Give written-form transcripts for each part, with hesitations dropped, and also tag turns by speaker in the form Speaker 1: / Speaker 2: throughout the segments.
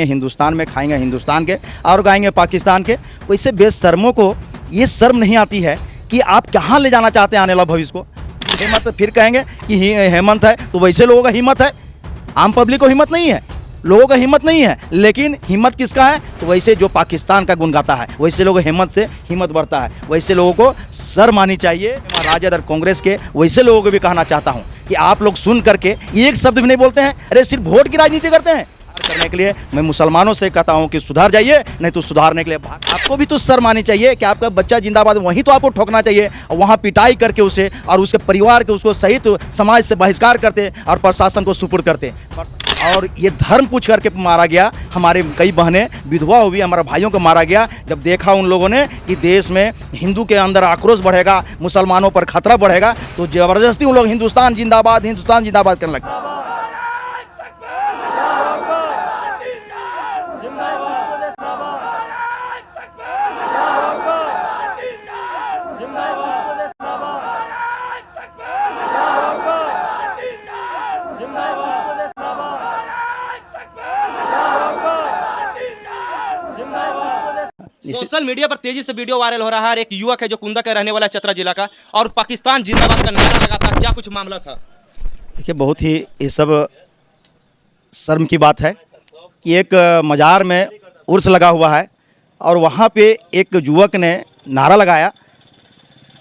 Speaker 1: हिंदुस्तान में खाएंगे हिंदुस्तान के और गाएंगे पाकिस्तान के। वैसे बेशर्मों को ये शर्म नहीं आती है कि आप कहाँ ले जाना चाहते हैं आने वाला भविष्य को। हेमंत फिर कहेंगे कि हेमंत है, तो वैसे लोगों का हिम्मत है, आम पब्लिक को हिम्मत नहीं है, लोगों का हिम्मत नहीं है। लेकिन हिम्मत किसका है? तो वैसे जो पाकिस्तान का गुण गाता है, वैसे लोगों हिम्मत से हिम्मत बढ़ता है। वैसे लोगों को शर्म आनी चाहिए। राजद और कांग्रेस के वैसे लोगों को भी कहना चाहता हूँ कि आप लोग सुन करके एक शब्द भी नहीं बोलते हैं, अरे सिर्फ वोट की राजनीति करते हैं। करने के लिए मैं मुसलमानों से कहता हूं कि सुधार जाइए, नहीं तो सुधारने के लिए आपको भी तो शर्म आनी चाहिए कि आपका बच्चा जिंदाबाद, वहीं तो आपको ठोकना चाहिए और वहां पिटाई करके उसे और उसके परिवार के उसको सहित समाज से बहिष्कार करते और प्रशासन को सुपुर्द करते। और ये धर्म पूछ करके मारा गया, हमारे कई बहनें विधवा हुई, हमारे भाइयों को मारा गया। जब देखा उन लोगों ने कि देश में हिंदू के अंदर आक्रोश बढ़ेगा, मुसलमानों पर खतरा बढ़ेगा, तो जबरदस्ती उन लोग हिंदुस्तान जिंदाबाद करने लगे।
Speaker 2: सोशल मीडिया पर तेजी से वीडियो वायरल हो रहा है। एक युवक है जो कुंदा का रहने वाला है, चतरा जिला का, और पाकिस्तान जिंदाबाद का नारा लगा था। क्या कुछ मामला था?
Speaker 1: देखिए, बहुत ही ये सब शर्म की बात है कि एक मज़ार में उर्स लगा हुआ है और वहाँ पे एक युवक ने नारा लगाया।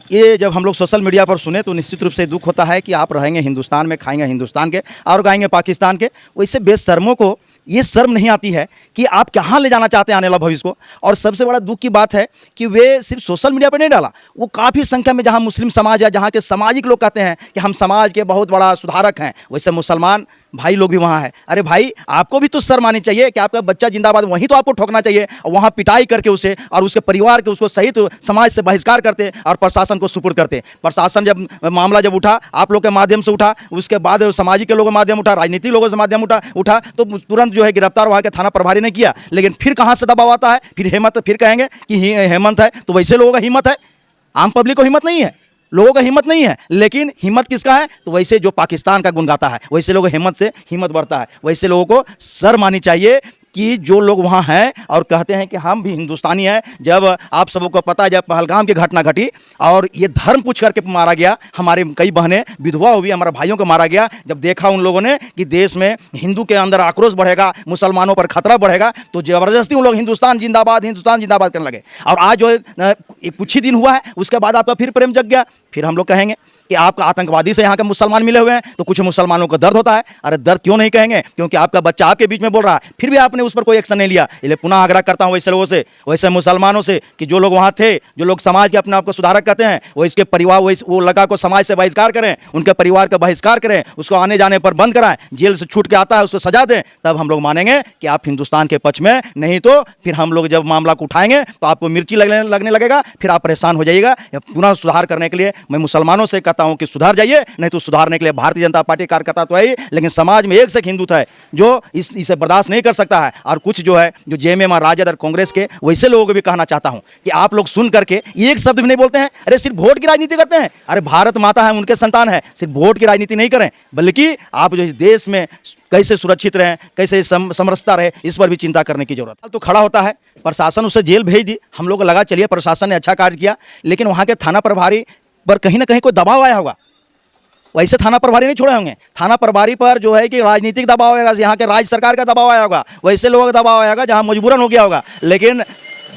Speaker 1: ये जब हम लोग सोशल मीडिया पर सुने तो निश्चित रूप से दुख होता है कि आप रहेंगे हिंदुस्तान में, खाएंगे हिंदुस्तान के और गाएंगे पाकिस्तान के। वैसे बेशर्मों को ये शर्म नहीं आती है कि आप कहाँ ले जाना चाहते हैं आने वाला भविष्य को। और सबसे बड़ा दुख की बात है कि वे सिर्फ सोशल मीडिया पर नहीं डाला, वो काफ़ी संख्या में जहाँ मुस्लिम समाज है, जहाँ के सामाजिक लोग कहते हैं कि हम समाज के बहुत बड़ा सुधारक हैं, वैसे मुसलमान भाई लोग भी वहाँ हैं। अरे भाई, आपको भी तो शर्म आनी चाहिए कि आपका बच्चा जिंदाबाद, वहीं तो आपको ठोकना चाहिए और वहाँ पिटाई करके उसे और उसके परिवार के उसको सहित समाज से बहिष्कार करते और प्रशासन को सुपुर्द करते। प्रशासन जब मामला जब उठा, आप लोग के माध्यम से उठा, उसके बाद सामाजिक के लोगों के माध्यम उठा, राजनीतिक लोगों से माध्यम उठा तो तुरंत जो है गिरफ्तार वहाँ के थाना प्रभारी ने किया। लेकिन फिर कहाँ से दबाव आता है? फिर हेमंत फिर कहेंगे कि हेमंत है, तो वैसे लोगों का हिम्मत है, आम पब्लिक को हिम्मत नहीं है, लोगों का हिम्मत नहीं है। लेकिन हिम्मत किसका है? तो वैसे जो पाकिस्तान का गुण गाता है, वैसे लोगों हिम्मत से हिम्मत बढ़ता है। वैसे लोगों को शर्म आनी चाहिए कि जो लोग वहाँ हैं और कहते हैं कि हम भी हिंदुस्तानी हैं। जब आप सबको पता है, जब पहलगाम की घटना घटी और ये धर्म पूछ करके मारा गया, हमारे कई बहनें विधवा हुई, हमारे भाइयों को मारा गया। जब देखा उन लोगों ने कि देश में हिंदू के अंदर आक्रोश बढ़ेगा, मुसलमानों पर खतरा बढ़ेगा, तो जबरदस्ती उन लोग हिंदुस्तान जिंदाबाद करने लगे। और आज जो है कुछ ही दिन हुआ है, उसके बाद आपका फिर प्रेम जग गया। फिर हम लोग कहेंगे कि आपका आतंकवादी से यहाँ के मुसलमान मिले हुए हैं, तो कुछ मुसलमानों को दर्द होता है। अरे दर्द क्यों नहीं कहेंगे? क्योंकि आपका बच्चा आपके बीच में बोल रहा है, फिर भी आपने उस पर कोई एक्शन नहीं लिया। इसलिए पुनः आग्रह करता हूँ वैसे लोगों से, वैसे मुसलमानों से कि जो लोग वहाँ थे, जो लोग समाज के अपने आप को सुधारक कहते हैं, वो इसके परिवार वो लड़का को समाज से बहिष्कार करें, उनके परिवार का बहिष्कार करें, उसको आने जाने पर बंद कराएं, जेल से छूट के आता है उसको सजा दें, तब हम लोग मानेंगे कि आप हिंदुस्तान के पक्ष में। नहीं तो फिर हम लोग जब मामला को उठाएंगे तो आपको मिर्ची लगने लगेगा, फिर आप परेशान हो जाइएगा। पुनः सुधार करने के लिए मैं मुसलमानों से कहता हूं कि सुधार जाइए, नहीं तो सुधारने के लिए भारतीय जनता पार्टी कार्यकर्ता तो है, लेकिन समाज में एक से हिंदू है जो इसे बर्दाश्त नहीं कर सकता है। और कुछ जो है जो जेएमएम राजद और कांग्रेस के वैसे लोगों को भी कहना चाहता हूं कि आप लोग सुन करके एक शब्द भी नहीं बोलते हैं, अरे सिर्फ वोट की राजनीति करते हैं। अरे भारत माता है, उनके संतान है, सिर्फ वोट की राजनीति नहीं करें, बल्कि आप जो इस देश में कैसे सुरक्षित रहें, कैसे समरसता रहे, इस पर भी चिंता करने की जरूरत है। तो खड़ा होता है, प्रशासन उसे जेल भेज दी, हम लोग को लगा चलिए प्रशासन ने अच्छा कार्य किया, लेकिन वहाँ के थाना प्रभारी पर कहीं ना कहीं कोई दबाव आया होगा। वैसे थाना प्रभारी नहीं छोड़े होंगे, थाना प्रभारी पर जो है कि राजनीतिक दबाव आएगा, यहाँ के राज्य सरकार का दबाव आया होगा, वैसे लोगों का दबाव आएगा जहाँ मजबूरन हो गया होगा। लेकिन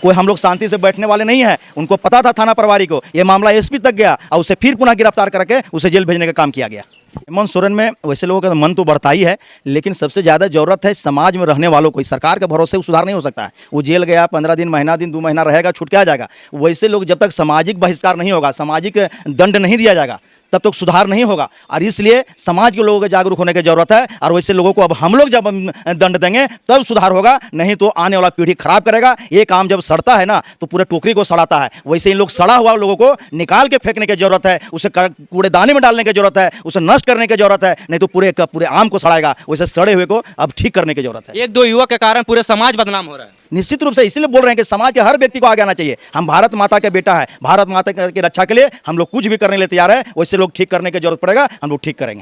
Speaker 1: कोई हम लोग शांति से बैठने वाले नहीं है। उनको पता था थाना प्रभारी को, ये मामला एसपी तक गया और उसे फिर पुनः गिरफ्तार करके उसे जेल भेजने का काम किया गया। हेमंत सोरेन में वैसे लोगों का मन तो बढ़ता ही है, लेकिन सबसे ज़्यादा जरूरत है समाज में रहने वालों को। सरकार के भरोसे सुधार नहीं हो सकता है। वो जेल गया 15 दिन, महीना दिन, 2 महीना रहेगा, छूट के आ जाएगा। वैसे लोग जब तक सामाजिक बहिष्कार नहीं होगा, सामाजिक दंड नहीं दिया जाएगा, तब तक सुधार नहीं होगा। और इसलिए समाज के लोगों को जागरूक होने की जरूरत है। और वैसे लोगों को अब हम लोग जब दंड देंगे तब सुधार होगा, नहीं तो आने वाला पीढ़ी खराब करेगा। एक आम जब सड़ता है ना तो पूरे टोकरी को सड़ाता है, वैसे इन लोग सड़ा हुआ लोगों को निकाल के फेंकने की जरूरत है, उसे कूड़ेदानी में डालने की जरूरत है, उसे नष्ट करने की जरूरत है, नहीं तो पूरे आम को सड़ाएगा। वैसे सड़े हुए को अब ठीक करने की जरूरत है।
Speaker 2: एक दो युवक के कारण पूरे समाज बदनाम हो रहा है।
Speaker 1: निश्चित रूप से इसीलिए बोल रहे हैं कि समाज के हर व्यक्ति को आगे आना चाहिए। हम भारत माता के बेटा है, भारत माता की रक्षा के लिए हम लोग कुछ भी करने के लिए तैयार है। वैसे लोग ठीक करने की जरूरत पड़ेगा, हम लोग ठीक करेंगे।